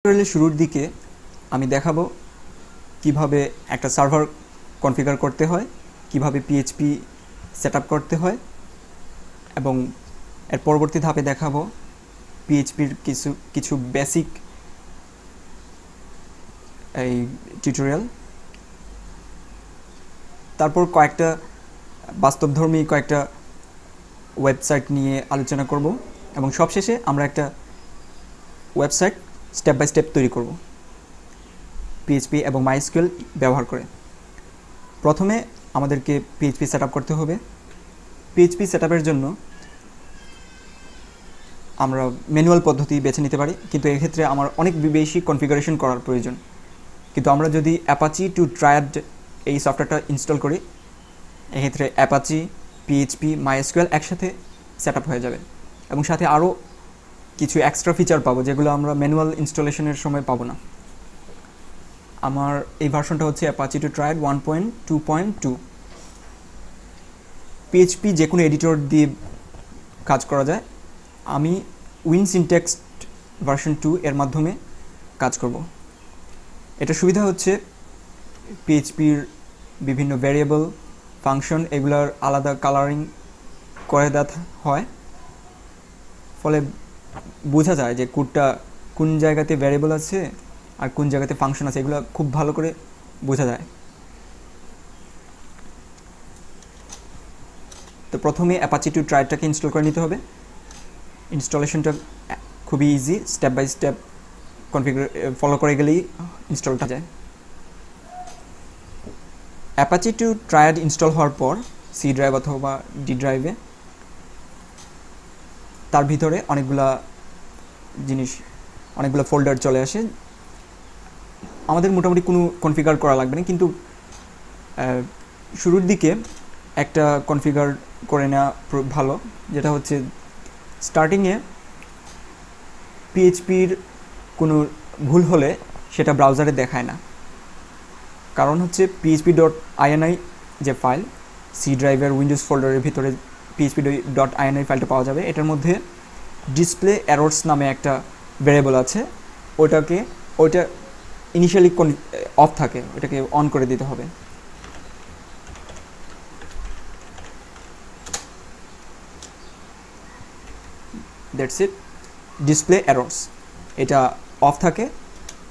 টিউটোরিয়ালের শুরুর দিকে আমি দেখাবো কিভাবে একটা সার্ভার কনফিগার করতে হয়, কিভাবে পিএইচপি সেটআপ করতে হয়, এবং এর পরবর্তী ধাপে দেখাবো পিএইচপির কিছু বেসিক এই টিউটোরিয়াল। তারপর কয়েকটা বাস্তবধর্মী কয়েকটা ওয়েবসাইট নিয়ে আলোচনা করব, এবং সবশেষে আমরা একটা ওয়েবসাইট স্টেপ বাই স্টেপ তৈরি করব পিএইচপি এবং মাইএসকিউএল ব্যবহার করে। প্রথমে আমাদেরকে পিএইচপি সেটআপ করতে হবে। পিএইচপি সেটআপের জন্য আমরা ম্যানুয়াল পদ্ধতি বেছে নিতে পারি, কিন্তু এক্ষেত্রে আমার অনেক বেশি কনফিগারেশন করার প্রয়োজন। কিন্তু আমরা যদি অ্যাপাচি টু ট্রায়াড এই সফটওয়্যারটা ইনস্টল করি, এক্ষেত্রে অ্যাপাচি, পিএইচপি, মাইএসকিউএল একসাথে সেটআপ হয়ে যাবে, এবং সাথে আরও কিছু এক্সট্রা ফিচার পাবো যেগুলো আমরা ম্যানুয়াল ইনস্টলেশনের সময় পাবো না। আমার এই ভার্সনটা হচ্ছে অ্যাপাচি টু ট্রায়াড 1.2.2। পিএইচপি যে কোনো এডিটর দিয়ে কাজ করা যায়। আমি উইনসিনট্যাক্স ভার্সন 2 এর মাধ্যমে কাজ করব। এটা সুবিধা হচ্ছে পিএইচপির বিভিন্ন ভ্যারিয়েবল, ফাংশন এগুলার আলাদা কালারিং করে দেওয়া হয়, ফলে বোঝা যায় যে কোডটা কোন জায়গাতে ভ্যারিয়েবল আছে আর কোন জায়গাতে ফাংশন আছে, এগুলো খুব ভালো করে বোঝা যায়। তো প্রথমে অ্যাপাচি টু ট্রায়াডটাকে ইনস্টল করে নিতে হবে। ইনস্টলেশনটা খুবই easy, step by step follow করে গেলেই ইনস্টলটা যায়। অ্যাপাচি টু ট্রায়াড ইনস্টল হওয়ার পর সি ড্রাইভ অথবা ডি ড্রাইভে তার ভিতরে অনেকগুলো ফোল্ডার চলে আসে। আমাদের মোটামুটি কোনো কনফিগার করা লাগবে না, কিন্তু শুরুর দিকে একটা কনফিগার করে নেওয়া ভালো, যেটা হচ্ছে স্টার্টিংয়ে পিএইচপির কোনো ভুল হলে সেটা ব্রাউজারে দেখায় না। কারণ হচ্ছে php.ini যে ফাইল, সি ড্রাইভের উইন্ডোজ ফোল্ডারের ভিতরে php.ini ফাইলটা পাওয়া যাবে। এটার মধ্যে ডিসপ্লে এরর্স নামে একটা ভ্যারিয়েবল আছে, ওইটা ইনিশিয়ালি অফ থাকে, ওটাকে অন করে দিতে হবে। দ্যাটস ইট, ডিসপ্লে এরর্স এটা অফ থাকে,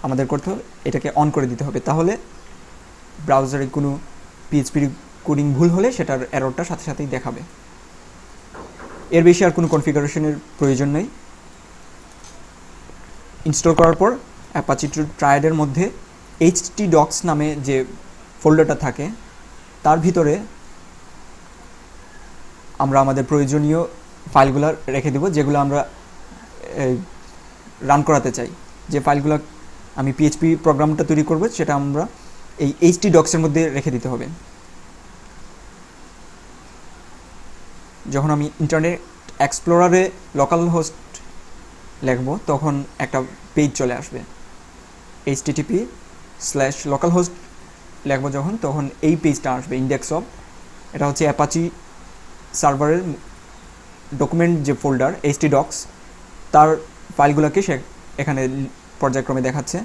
আমাদের করতে হবে এটাকে অন করে দিতে হবে। তাহলে ব্রাউজারে কোনো পিএইচপির কোডিং ভুল হলে সেটার এররটা সাথে সাথেই দেখাবে। এর বেশি আর কোনো কনফিগারেশনের প্রয়োজন নেই। ইনস্টল করার পর অ্যাপাচি টু ট্রায়াডের মধ্যে htdocs নামে যে ফোল্ডারটা থাকে তার ভিতরে আমরা আমাদের প্রয়োজনীয় ফাইলগুলো রেখে দেব, যেগুলো আমরা রান করাতে চাই। যে ফাইলগুলো আমি পিএইচপি প্রোগ্রামটা তৈরি করব সেটা আমরা এই htdocs-এর মধ্যে রেখে দিতে হবে। যখন আমি ইন্টারনেট এক্সপ্লোরারে লোকাল হোস্ট লিখব তখন একটা পেজ চলে আসবে, http/localhost লিখব তখন এই পেজটা আসবে, ইন্ডেক্স অফ। এটা হচ্ছে অ্যাপাচি সার্ভারের ডকুমেন্ট যে ফোল্ডার htdocs, তার ফাইলগুলোকে সে এখানে পর্যায়ক্রমে দেখাচ্ছে।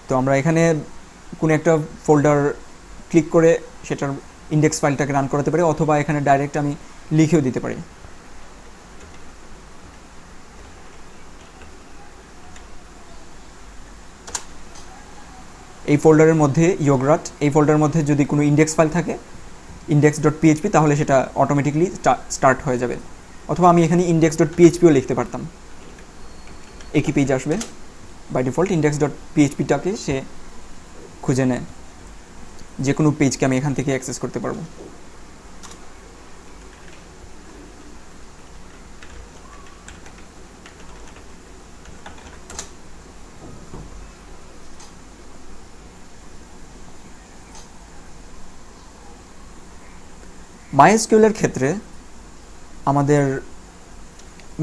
তো আমরা এখানে কোনো একটা ফোল্ডার ক্লিক করে সেটার ইন্ডেক্স ফাইলটাকে রান করাতে পারি, অথবা এখানে ডাইরেক্ট আমি লিখেও দিতে পারি। এই ফোল্ডারের মধ্যে ইয়োগরাট, এই ফোল্ডারের মধ্যে যদি কোনো ইন্ডেক্স ফাইল থাকে index.php, তাহলে সেটা অটোমেটিকলি স্টার্ট হয়ে যাবে। অথবা আমি এখানে index.phpও লিখতে পারতাম, একই পেজ আসবে। বাই ডিফল্ট index.phpটাকে সে খুঁজে নেয়, যে কোনো পেজকে আমি এখান থেকে অ্যাক্সেস করতে পারবো। মাইএসকিউএলের ক্ষেত্রে আমাদের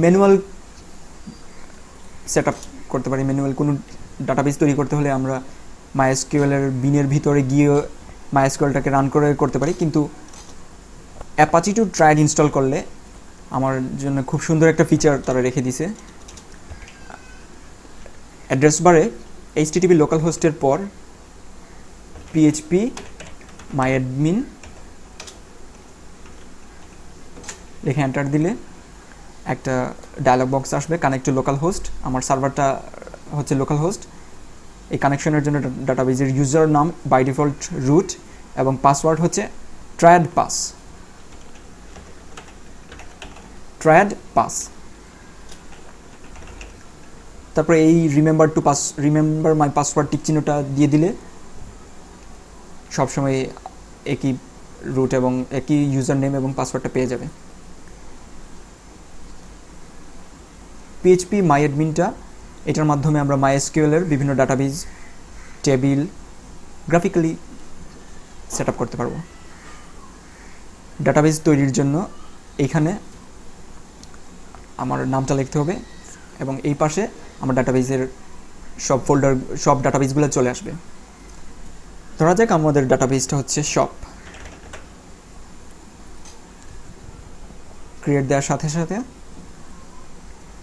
ম্যানুয়াল সেটআপ করতে পারি। ম্যানুয়াল কোনো ডাটাবেস তৈরি করতে হলে আমরা মাইএসকিউএলের বিনের ভিতরে গিয়ে মাইএসকিউএলটাকে রান করে করতে পারি, কিন্তু অ্যাপাচি টু ট্রায়াড ইনস্টল করলে আমার জন্য খুব সুন্দর একটা ফিচার তারা রেখে দিয়েছে। অ্যাড্রেস বারে http লোকালহোস্টের পর php myadmin লিখে এন্টার দিলে একটা ডায়লগ বক্স আসবে, কানেক্ট টু লোকাল হোস্ট। আমার সার্ভারটা হচ্ছে লোকাল হোস্ট। এই কানেকশনের জন্য ডাটাবেজের ইউজার নাম বাই ডিফল্ট রুট এবং পাসওয়ার্ড হচ্ছে ট্রায়াড পাস। তারপরে এই রিমেম্বার মাই পাসওয়ার্ড টিক চিহ্নটা দিয়ে দিলে সবসময় একই রুট এবং একই ইউজার নেম এবং পাসওয়ার্ডটা পেয়ে যাবে। PHP myadmin-টা, এটার মাধ্যমে আমরা MySQL এর বিভিন্ন database, table graphically set up করতে পারবো। ডাটাবেজ তৈরির জন্য এইখানে আমার নামটা লিখতে হবে এবং এই পাশে আমার ডাটাবেজের সব ডাটাবেজগুলো চলে আসবে। ধরা যাক আমাদের ডাটাবেজটা হচ্ছে শপ। ক্রিয়েট দেওয়ার সাথে সাথে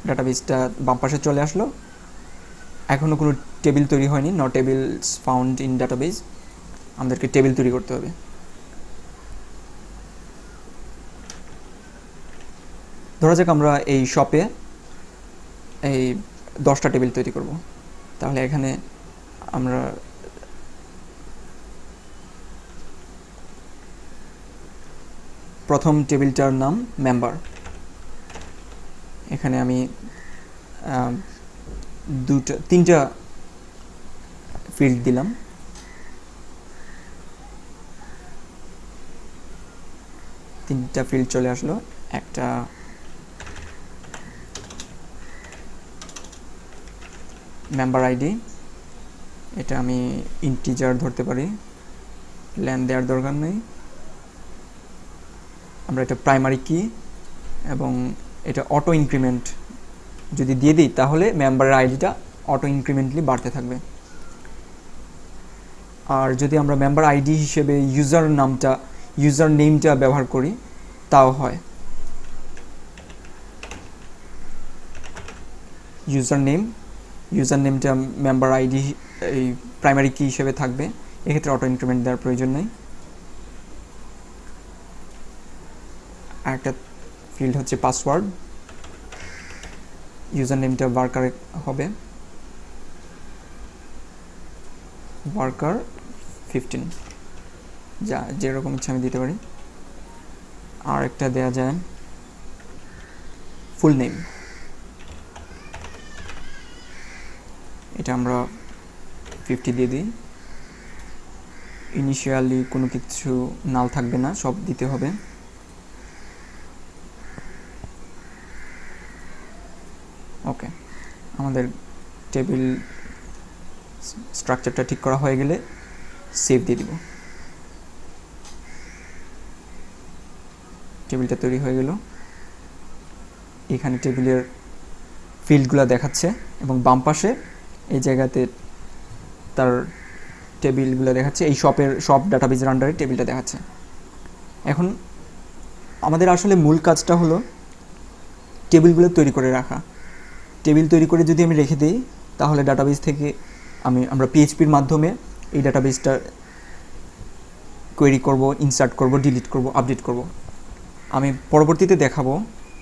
ডাটাবেজটা বাম পাশে চলে আসলো। এখনও কোনো টেবিল তৈরি হয়নি, no tables found in database. আমাদেরকে টেবিল তৈরি করতে হবে। ধরা যাক আমরা এই শপে এই 10টা টেবিল তৈরি করব। তাহলে এখানে আমরা প্রথম টেবিলটার নাম মেম্বার। এখানে আমি 3টা ফিল্ড দিলাম। তিনটা ফিল্ড চলে আসলো। একটা মেম্বার আইডি, এটা আমি ইন্টিজার ধরতে পারি, লেন দেওয়ার দরকার নেই। আমরা এটা প্রাইমারি কি এবং এটা অটো ইনক্রিমেন্ট যদি দিয়ে দিই তাহলে মেম্বারের আইডিটা অটো ইনক্রিমেন্টলি বাড়তে থাকবে। আর যদি আমরা মেম্বার আইডি হিসেবে ইউজার নেমটা ব্যবহার করি তাও হয়। ইউজার নেমটা মেম্বার আইডি এই প্রাইমারি কি হিসেবে থাকবে, এক্ষেত্রে অটো ইনক্রিমেন্ট দেওয়ার প্রয়োজন নেই। আরেকটা ফিল্ড হচ্ছে পাসওয়ার্ড। ইউজার নেমটা ওয়ার্কারে হবে, ওয়ার্কার 15, যেরকম ইচ্ছা আমি দিতে পারি। আর একটা দেয়া যায় ফুল নেম, এটা আমরা 50 দিয়ে দিই। ইনিশিয়ালি কোনো কিছু নাল থাকবে না, সব দিতে হবে। ওকে, আমাদের টেবিল স্ট্রাকচারটা ঠিক করা হয়ে গেলে সেভ দিয়ে দিব। টেবিলটা তৈরি হয়ে গেল। এখানে টেবিলের ফিল্ডগুলো দেখাচ্ছে এবং বাম পাশে এই জায়গাতে তার টেবিলগুলো দেখাচ্ছে। এই সব ডাটাবেজের আন্ডারে টেবিলটা দেখাচ্ছে। এখন আমাদের আসলে মূল কাজটা হলো টেবিলগুলো তৈরি করে রাখা। টেবিল তৈরি করে যদি আমি রেখে দিই তাহলে ডাটাবেজ থেকে আমরা PHPর মাধ্যমে এই ডাটাবেজটা কোয়েরি করব, ইনসার্ট করব, ডিলিট করব, আপডেট করব। আমি পরবর্তীতে দেখাবো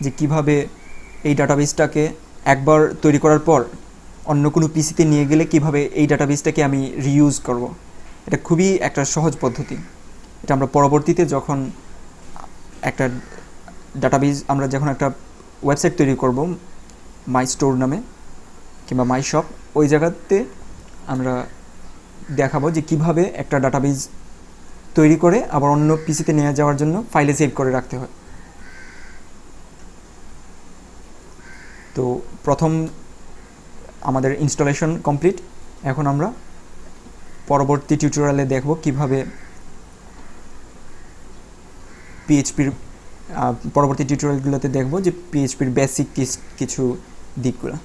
যে কিভাবে এই ডাটাবেজটাকে একবার তৈরি করার পর অন্য কোনো পিসিতে নিয়ে গেলে কিভাবে এই ডাটাবেজটাকে আমি রিইউজ করব। এটা খুবই একটা সহজ পদ্ধতি। এটা আমরা পরবর্তীতে যখন একটা ডাটাবেজ আমরা যখন একটা ওয়েবসাইট তৈরি করব মাই স্টোর নামে কিংবা মাই শপ, ওই জায়গাতে আমরা দেখাবো যে কিভাবে একটা ডাটাবেজ তৈরি করে আবার অন্য পিসিতে নিয়ে যাওয়ার জন্য ফাইলে সেভ করে রাখতে হয়। তো প্রথম আমাদের ইনস্টলেশন কমপ্লিট। এখন আমরা পরবর্তী টিউটোরিয়ালে দেখব কিভাবে PHPর পরবর্তী টিউটোরিয়ালগুলোতে দেখব যে PHPর বেসিক কিছু দিকগুলো।